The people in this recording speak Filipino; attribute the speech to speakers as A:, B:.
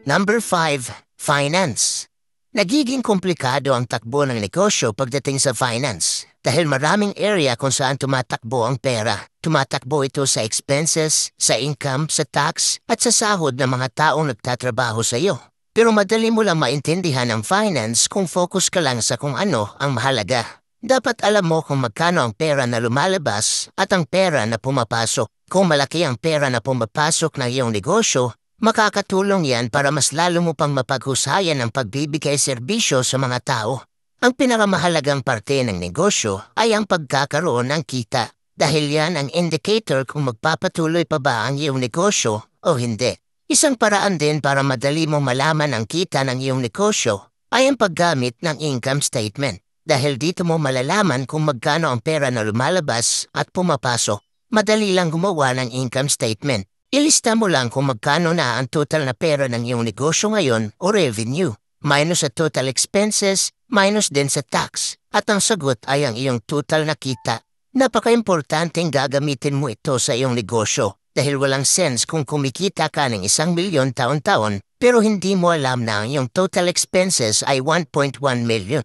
A: Number 5, finance. Nagiging komplikado ang takbo ng negosyo pagdating sa finance dahil maraming area kung saan tumatakbo ang pera. Tumatakbo ito sa expenses, sa income, sa tax, at sa sahod ng mga taong nagtatrabaho sa iyo. Pero madali mo lang maintindihan ang finance kung focus ka lang sa kung ano ang mahalaga. Dapat alam mo kung magkano ang pera na lumalabas at ang pera na pumapasok. Kung malaki ang pera na pumapasok ng iyong negosyo, makakatulong yan para mas lalo mo pang mapaghusayan ang pagbibigay serbisyo sa mga tao. Ang pinakamahalagang parte ng negosyo ay ang pagkakaroon ng kita dahil yan ang indicator kung magpapatuloy pa ba ang iyong negosyo o hindi. Isang paraan din para madali mong malaman ang kita ng iyong negosyo ay ang paggamit ng income statement. Dahil dito mo malalaman kung magkano ang pera na lumalabas at pumapasok. Madali lang gumawa ng income statement. Ilista mo lang kung magkano na ang total na pera ng iyong negosyo ngayon o revenue. Minus sa total expenses, minus din sa tax. At ang sagot ay ang iyong total na kita. Napaka-importanteng gagamitin mo ito sa iyong negosyo. Dahil walang sense kung kumikita ka ng 1,000,000 taon-taon pero hindi mo alam na ang iyong total expenses ay 1.1 million.